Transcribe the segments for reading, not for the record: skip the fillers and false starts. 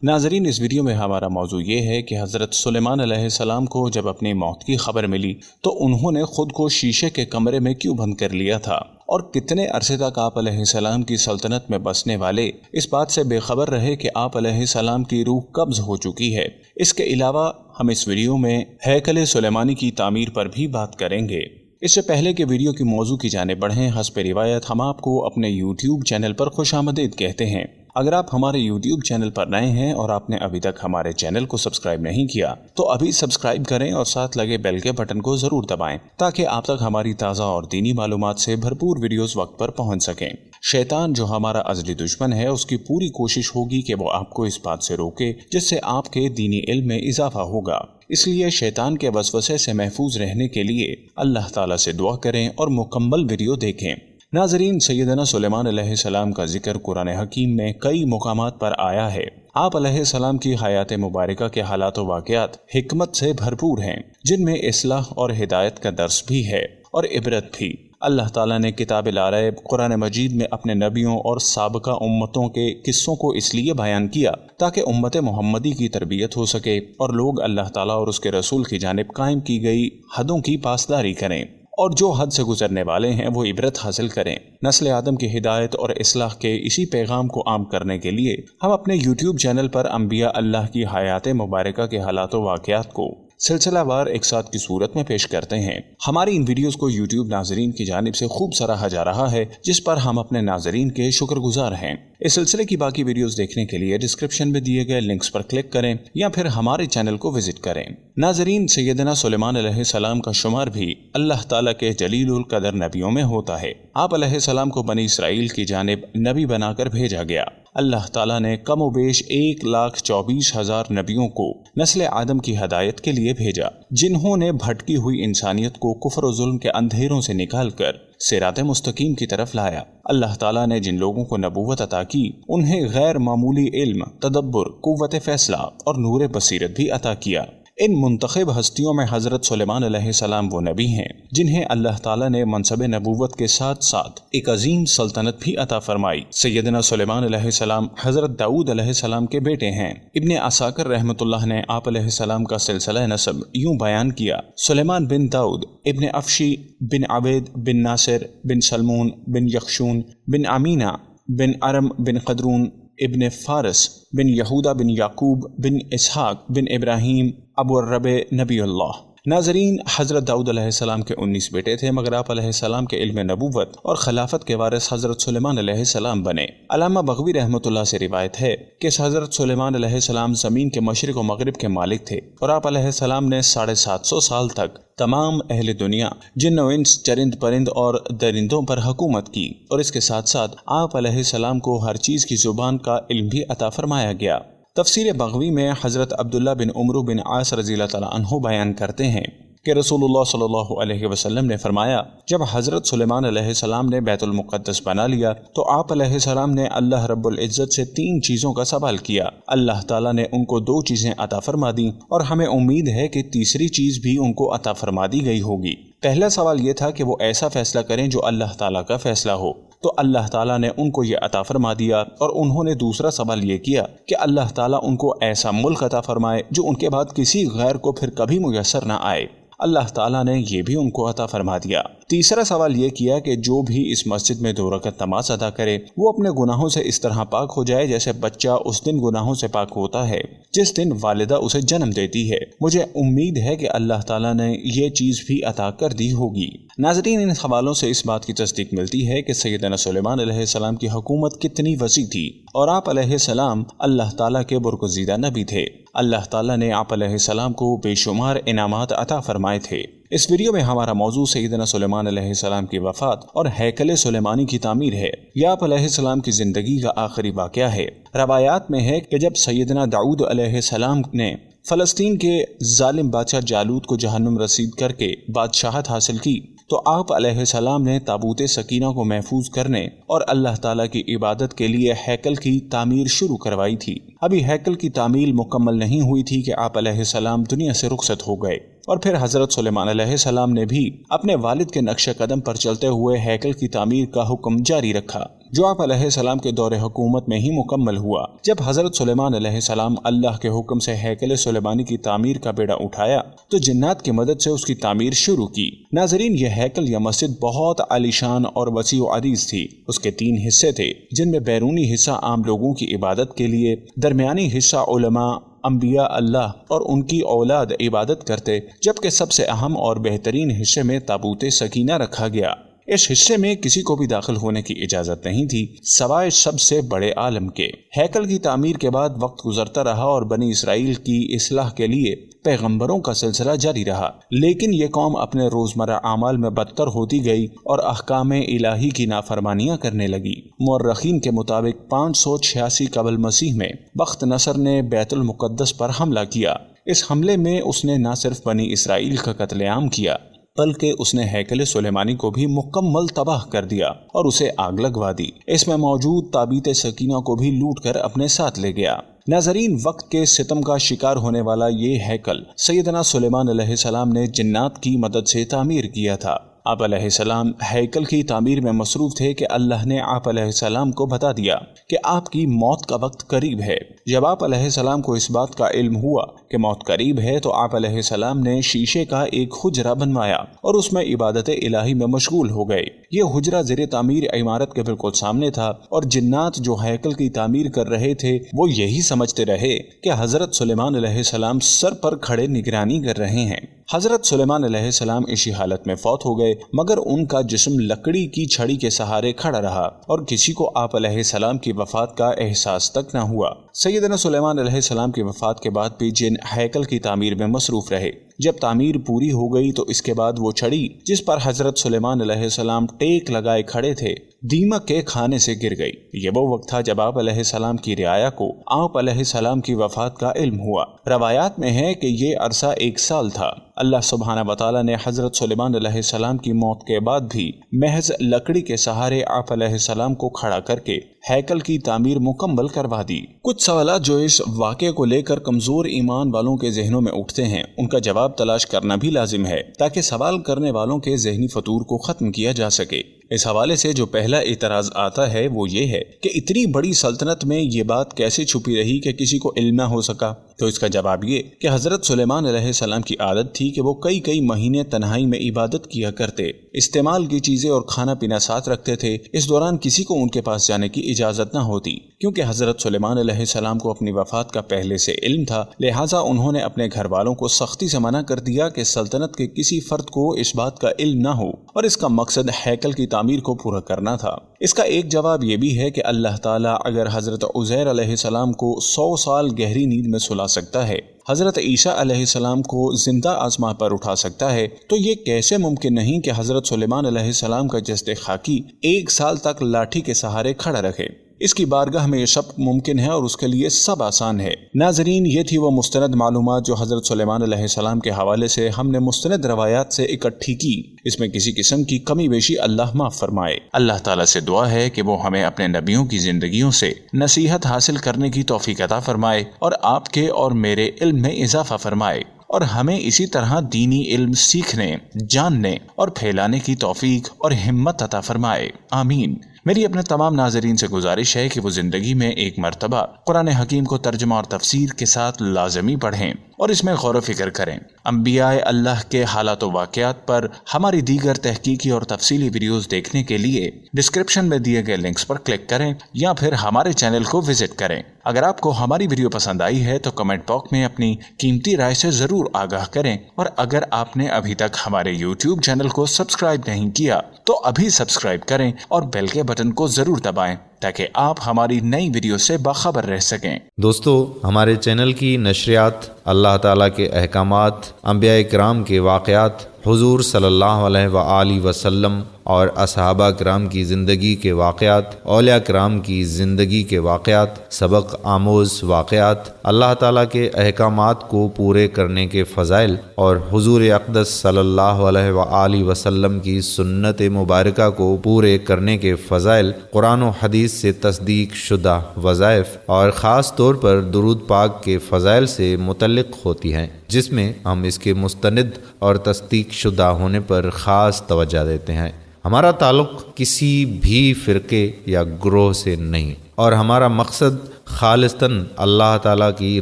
ناظرین، اس ویڈیو میں ہمارا موضوع یہ ہے کہ حضرت سلیمان علیہ السلام کو جب اپنی موت کی خبر ملی تو انہوں نے خود کو شیشے کے کمرے میں کیوں بند کر لیا تھا، اور کتنے عرصے تک آپ علیہ السلام کی سلطنت میں بسنے والے اس بات سے بے خبر رہے کہ آپ علیہ السلام کی روح قبض ہو چکی ہے۔ اس کے علاوہ ہم اس ویڈیو میں ہیکل سلیمانی کی تعمیر پر بھی بات کریں گے۔ اس سے پہلے کہ ویڈیو کی موضوع کی جانب بڑھیں، حسب روایت ہم آپ کو اپنے یوٹیوب چینل پر خوش آمدید کہتے ہیں۔ اگر آپ ہمارے یوٹیوب چینل پر نئے ہیں اور آپ نے ابھی تک ہمارے چینل کو سبسکرائب نہیں کیا تو ابھی سبسکرائب کریں اور ساتھ لگے بیل کے بٹن کو ضرور دبائیں تاکہ آپ تک ہماری تازہ اور دینی معلومات سے بھرپور ویڈیوز وقت پر پہنچ سکیں۔ شیطان جو ہمارا ازلی دشمن ہے، اس کی پوری کوشش ہوگی کہ وہ آپ کو اس بات سے روکے جس سے آپ کے دینی علم میں اضافہ ہوگا۔ اس لیے شیطان کے وسوسے سے محفوظ رہنے کے لیے اللہ تعالیٰ سے دعا کریں اور مکمل ویڈیو دیکھیں۔ ناظرین، سیدنا سلیمان علیہ السلام کا ذکر قرآن حکیم میں کئی مقامات پر آیا ہے۔ آپ علیہ السلام کی حیات مبارکہ کے حالات و واقعات حکمت سے بھرپور ہیں، جن میں اصلاح اور ہدایت کا درس بھی ہے اور عبرت بھی۔ اللہ تعالیٰ نے کتاب لا ریب قرآن مجید میں اپنے نبیوں اور سابقہ امتوں کے قصوں کو اس لیے بیان کیا تاکہ امت محمدی کی تربیت ہو سکے اور لوگ اللہ تعالیٰ اور اس کے رسول کی جانب قائم کی گئی حدوں کی پاسداری کریں، اور جو حد سے گزرنے والے ہیں وہ عبرت حاصل کریں۔ نسل آدم کی ہدایت اور اصلاح کے اسی پیغام کو عام کرنے کے لیے ہم اپنے یوٹیوب چینل پر انبیاء اللہ کی حیات مبارکہ کے حالات و واقعات کو سلسلہ وار ایک ساتھ کی صورت میں پیش کرتے ہیں۔ ہماری ان ویڈیوز کو یوٹیوب ناظرین کی جانب سے خوب سراہا جا رہا ہے، جس پر ہم اپنے ناظرین کے شکر گزار ہیں۔ اس سلسلے کی باقی ویڈیوز دیکھنے کے لیے ڈسکرپشن میں دیے گئے لنکس پر کلک کریں یا پھر ہمارے چینل کو وزٹ کریں۔ ناظرین، سیدنا سلیمان علیہ السلام کا شمار بھی اللہ تعالیٰ کے جلیل القدر نبیوں میں ہوتا ہے۔ آپ علیہ السلام کو بنی اسرائیل کی جانب نبی بنا کر بھیجا گیا۔ اللہ تعالیٰ نے کم و بیش 1,24,000 نبیوں کو نسل آدم کی ہدایت کے لیے بھیجا، جنہوں نے بھٹکی ہوئی انسانیت کو کفر و ظلم کے اندھیروں سے نکال کر صراط مستقیم کی طرف لایا۔ اللہ تعالیٰ نے جن لوگوں کو نبوت عطا کی انہیں غیر معمولی علم، تدبر، قوت فیصلہ اور نور بصیرت بھی عطا کیا۔ ان منتخب ہستیوں میں حضرت سلیمان علیہ السلام وہ نبی ہیں جنہیں اللہ تعالیٰ نے منصب نبوت کے ساتھ ساتھ ایک عظیم سلطنت بھی عطا فرمائی۔ سیدنا سلیمان علیہ السلام حضرت داؤد علیہ السلام کے بیٹے ہیں۔ ابن عساکر رحمۃ اللہ نے آپ علیہ السلام کا سلسلہ نسب یوں بیان کیا: سلیمان بن داؤد ابن افشی بن عبید بن ناصر بن سلمون بن یخشون بن امینہ بن ارم بن قدرون ابن فارس بن یہودا بن یعقوب بن اسحاق بن ابراہیم ابو الربع نبی اللہ۔ ناظرین، حضرت داؤد علیہ السلام کے 19 بیٹے تھے، مگر آپ علیہ السلام کے علم نبوت اور خلافت کے وارث حضرت سلیمان علیہ السلام بنے۔ علامہ بغوی رحمۃ اللہ سے روایت ہے کہ حضرت سلیمان علیہ السلام زمین کے مشرق و مغرب کے مالک تھے، اور آپ علیہ السلام نے 750 سال تک تمام اہل دنیا، جن و انس، چرند پرند اور درندوں پر حکومت کی، اور اس کے ساتھ ساتھ آپ علیہ السلام کو ہر چیز کی زبان کا علم بھی عطا فرمایا گیا۔ تفسیر بغوی میں حضرت عبداللہ بن عمرو بن عاص رضی اللہ تعالیٰ عنہ بیان کرتے ہیں کہ رسول اللہ صلی اللہ علیہ وسلم نے فرمایا، جب حضرت سلیمان علیہ السلام نے بیت المقدس بنا لیا تو آپ علیہ السلام نے اللہ رب العزت سے 3 چیزوں کا سوال کیا۔ اللہ تعالیٰ نے ان کو 2 چیزیں عطا فرما دیں، اور ہمیں امید ہے کہ تیسری چیز بھی ان کو عطا فرما دی گئی ہوگی۔ پہلا سوال یہ تھا کہ وہ ایسا فیصلہ کریں جو اللہ تعالیٰ کا فیصلہ ہو، تو اللہ تعالیٰ نے ان کو یہ عطا فرما دیا، اور انہوں نے دوسرا سوال یہ کیا کہ اللہ تعالیٰ ان کو ایسا ملک عطا فرمائے جو ان کے بعد کسی غیر کو پھر کبھی میسر نہ آئے۔ اللہ تعالیٰ نے یہ بھی ان کو عطا فرما دیا۔ تیسرا سوال یہ کیا کہ جو بھی اس مسجد میں 2 رکعت نماز ادا کرے وہ اپنے گناہوں سے اس طرح پاک ہو جائے جیسے بچہ اس دن گناہوں سے پاک ہوتا ہے جس دن والدہ اسے جنم دیتی ہے۔ مجھے امید ہے کہ اللہ تعالیٰ نے یہ چیز بھی عطا کر دی ہوگی۔ ناظرین، ان حوالوں سے اس بات کی تصدیق ملتی ہے کہ سیدنا سلیمان علیہ السلام کی حکومت کتنی وسیع تھی، اور آپ علیہ السلام اللہ تعالیٰ کے برگزیدہ نبی تھے۔ اللہ تعالیٰ نے آپ علیہ السلام کو بے شمار انعامات عطا فرمائے تھے۔ اس ویڈیو میں ہمارا موضوع سیدنا سلیمان علیہ السلام کی وفات اور ہیکل سلیمانی کی تعمیر ہے۔ یہ آپ علیہ السلام کی زندگی کا آخری واقعہ ہے۔ روایات میں ہے کہ جب سیدنا داؤد علیہ السلام نے فلسطین کے ظالم بادشاہ جالوت کو جہنم رسید کر کے بادشاہت حاصل کی تو آپ علیہ السلام نے تابوت سکینہ کو محفوظ کرنے اور اللہ تعالیٰ کی عبادت کے لیے ہیکل کی تعمیر شروع کروائی تھی۔ ابھی ہیکل کی تعمیر مکمل نہیں ہوئی تھی کہ آپ علیہ السلام دنیا سے رخصت ہو گئے۔ اور پھر حضرت سلیمان علیہ السلام نے بھی اپنے والد کے نقش قدم پر چلتے ہوئے ہیکل کی تعمیر کا حکم جاری رکھا، جو آپ علیہ السلام کے دور حکومت میں ہی مکمل ہوا۔ جب حضرت سلیمان علیہ السلام اللہ کے حکم سے ہیکل سلیمانی کی تعمیر کا بیڑا اٹھایا تو جنات کی مدد سے اس کی تعمیر شروع کی۔ ناظرین، یہ ہیکل یا مسجد بہت عالیشان اور وسیع و عریض تھی۔ اس کے 3 حصے تھے، جن میں بیرونی حصہ عام لوگوں کی عبادت کے لیے، درمیانی حصہ علماء، انبیاء اللہ اور ان کی اولاد عبادت کرتے، جبکہ سب سے اہم اور بہترین حصے میں تابوت سکینہ رکھا گیا۔ اس حصے میں کسی کو بھی داخل ہونے کی اجازت نہیں تھی سوائے سب سے بڑے عالم کے۔ ہیکل کی تعمیر کے بعد وقت گزرتا رہا اور بنی اسرائیل کی اصلاح کے لیے پیغمبروں کا سلسلہ جاری رہا، لیکن یہ قوم اپنے روزمرہ اعمال میں بدتر ہوتی گئی اور احکام الہی کی نافرمانیاں کرنے لگی۔ مورخین کے مطابق 586 قبل مسیح میں بخت نصر نے بیت المقدس پر حملہ کیا۔ اس حملے میں اس نے نہ صرف بنی اسرائیل کا قتل عام کیا بلکہ اس نے ہیکل سلیمانی کو بھی مکمل تباہ کر دیا اور اسے آگ لگوا دی۔ اس میں موجود تابوت سکینہ کو بھی لوٹ کر اپنے ساتھ لے گیا۔ ناظرین، وقت کے ستم کا شکار ہونے والا یہ ہیکل سیدنا سلیمان علیہ السلام نے جنات کی مدد سے تعمیر کیا تھا۔ آپ علیہ السلام ہیکل کی تعمیر میں مصروف تھے کہ اللہ نے آپ علیہ السلام کو بتا دیا کہ آپ کی موت کا وقت قریب ہے۔ جب آپ علیہ السلام کو اس بات کا علم ہوا کہ موت قریب ہے تو آپ علیہ السلام نے شیشے کا ایک حجرہ بنوایا اور اس میں عبادت الہی میں مشغول ہو گئے۔ یہ حجرہ زیر تعمیر عمارت کے بالکل سامنے تھا اور جنات جو ہیکل کی تعمیر کر رہے تھے وہ یہی سمجھتے رہے کہ حضرت سلیمان علیہ السلام سر پر کھڑے نگرانی کر رہے ہیں۔ حضرت سلیمان علیہ السلام اسی حالت میں فوت ہو گئے، مگر ان کا جسم لکڑی کی چھڑی کے سہارے کھڑا رہا اور کسی کو آپ علیہ السلام کی وفات کا احساس تک نہ ہوا۔ سیدنا سلیمان علیہ السلام کی وفات کے بعد بھی جن ہیکل کی تعمیر میں مصروف رہے۔ جب تعمیر پوری ہو گئی تو اس کے بعد وہ چھڑی جس پر حضرت سلیمان علیہ السلام ٹیک لگائے کھڑے تھے دیمک کے کھانے سے گر گئی۔ یہ وہ وقت تھا جب آپ علیہ السلام کی رعایا کو آپ علیہ السلام کی وفات کا علم ہوا۔ روایات میں ہے کہ یہ عرصہ 1 سال تھا۔ اللہ سبحانہ وتعالی نے حضرت سلیمان علیہ السلام کی موت کے بعد بھی محض لکڑی کے سہارے آپ علیہ السلام کو کھڑا کر کے ہیکل کی تعمیر مکمل کروا دی۔ کچھ سوالات جو اس واقعے کو لے کر کمزور ایمان والوں کے ذہنوں میں اٹھتے ہیں، ان کا جواب تلاش کرنا بھی لازم ہے تاکہ سوال کرنے والوں کے ذہنی فطور کو ختم کیا جا سکے۔ اس حوالے سے جو پہلا اعتراض آتا ہے وہ یہ ہے کہ اتنی بڑی سلطنت میں یہ بات کیسے چھپی رہی کہ کسی کو علم نہ ہو سکا؟ تو اس کا جواب یہ کہ حضرت سلیمان علیہ السلام کی عادت تھی کہ وہ کئی مہینے تنہائی میں عبادت کیا کرتے، استعمال کی چیزیں اور کھانا پینا ساتھ رکھتے تھے۔ اس دوران کسی کو ان کے پاس جانے کی اجازت نہ ہوتی، کیونکہ حضرت سلیمان علیہ السلام کو اپنی وفات کا پہلے سے علم تھا، لہٰذا انہوں نے اپنے گھر والوں کو سختی سے منع کر دیا کہ سلطنت کے کسی فرد کو اس بات کا علم نہ ہو، اور اس کا مقصد ہیکل کی تعمیر کو پورا کرنا تھا۔ اس کا ایک جواب یہ بھی ہے کہ اللہ تعالیٰ اگر حضرت عزیر علیہ السلام کو 100 سال گہری نیند میں سلا سکتا ہے، حضرت عیسیٰ علیہ السلام کو زندہ آسمان پر اٹھا سکتا ہے، تو یہ کیسے ممکن نہیں کہ حضرت سلیمان علیہ السلام کا جسد خاکی 1 سال تک لاٹھی کے سہارے کھڑا رکھے؟ اس کی بارگاہ میں یہ سب ممکن ہے اور اس کے لیے سب آسان ہے۔ ناظرین، یہ تھی وہ مستند معلومات جو حضرت سلیمان علیہ السلام کے حوالے سے ہم نے مستند روایات سے اکٹھی کی۔ اس میں کسی قسم کی کمی بیشی اللہ معاف فرمائے۔ اللہ تعالیٰ سے دعا ہے کہ وہ ہمیں اپنے نبیوں کی زندگیوں سے نصیحت حاصل کرنے کی توفیق عطا فرمائے اور آپ کے اور میرے علم میں اضافہ فرمائے، اور ہمیں اسی طرح دینی علم سیکھنے، جاننے اور پھیلانے کی توفیق اور ہمت عطا فرمائے، آمین۔ میری اپنے تمام ناظرین سے گزارش ہے کہ وہ زندگی میں ایک مرتبہ قرآن حکیم کو ترجمہ اور تفسیر کے ساتھ لازمی پڑھیں اور اس میں غور و فکر کریں۔ انبیاء اللہ کے حالات و واقعات پر ہماری دیگر تحقیقی اور تفصیلی ویڈیوز دیکھنے کے لیے ڈسکرپشن میں دیے گئے لنکس پر کلک کریں یا پھر ہمارے چینل کو وزٹ کریں۔ اگر آپ کو ہماری ویڈیو پسند آئی ہے تو کمنٹ باکس میں اپنی قیمتی رائے سے ضرور آگاہ کریں، اور اگر آپ نے ابھی تک ہمارے یوٹیوب چینل کو سبسکرائب نہیں کیا تو ابھی سبسکرائب کریں اور بیل کے بٹن کو ضرور دبائیں تاکہ آپ ہماری نئی ویڈیو سے باخبر رہ سکیں۔ دوستو، ہمارے چینل کی نشریات اللہ تعالیٰ کے احکامات، انبیاء کرام کے واقعات، حضور صلی اللہ علیہ وآلہ وسلم اور اصحابہ کرام کی زندگی کے واقعات، اولیاء کرام کی زندگی کے واقعات، سبق آموز واقعات، اللہ تعالیٰ کے احکامات کو پورے کرنے کے فضائل اور حضور اقدس صلی اللہ علیہ وآلہ وسلم کی سنت مبارکہ کو پورے کرنے کے فضائل، قرآن و حدیث سے تصدیق شدہ وظائف اور خاص طور پر درود پاک کے فضائل سے متعلق ہوتی ہیں، جس میں ہم اس کے مستند اور تصدیق شدہ ہونے پر خاص توجہ دیتے ہیں۔ ہمارا تعلق کسی بھی فرقے یا گروہ سے نہیں، اور ہمارا مقصد خالصتاً اللہ تعالیٰ کی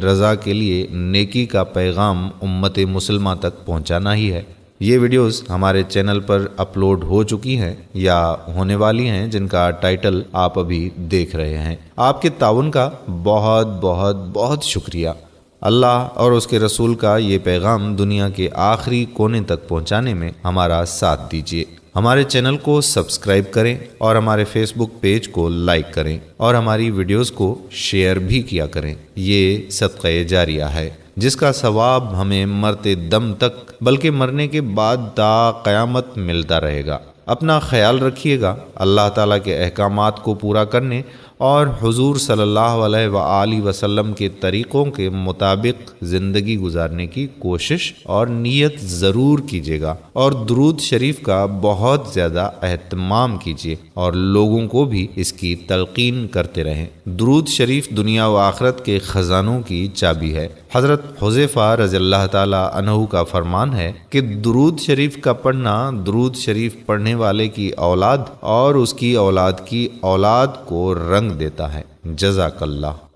رضا کے لیے نیکی کا پیغام امت مسلمہ تک پہنچانا ہی ہے۔ یہ ویڈیوز ہمارے چینل پر اپلوڈ ہو چکی ہیں یا ہونے والی ہیں، جن کا ٹائٹل آپ ابھی دیکھ رہے ہیں۔ آپ کے تعاون کا بہت بہت بہت شکریہ۔ اللہ اور اس کے رسول کا یہ پیغام دنیا کے آخری کونے تک پہنچانے میں ہمارا ساتھ دیجیے۔ ہمارے چینل کو سبسکرائب کریں اور ہمارے فیس بک پیج کو لائک کریں اور ہماری ویڈیوز کو شیئر بھی کیا کریں۔ یہ صدقہ جاریہ ہے جس کا ثواب ہمیں مرتے دم تک بلکہ مرنے کے بعد تا قیامت ملتا رہے گا۔ اپنا خیال رکھیے گا، اللہ تعالیٰ کے احکامات کو پورا کرنے اور حضور صلی اللہ علیہ وآلہ وسلم کے طریقوں کے مطابق زندگی گزارنے کی کوشش اور نیت ضرور کیجیے گا، اور درود شریف کا بہت زیادہ اہتمام کیجیے اور لوگوں کو بھی اس کی تلقین کرتے رہیں۔ درود شریف دنیا و آخرت کے خزانوں کی چابی ہے۔ حضرت حذیفہ رضی اللہ تعالی عنہ کا فرمان ہے کہ درود شریف کا پڑھنا درود شریف پڑھنے والے کی اولاد اور اس کی اولاد کی اولاد کو رنگ دیتا ہے۔ جزاک اللہ۔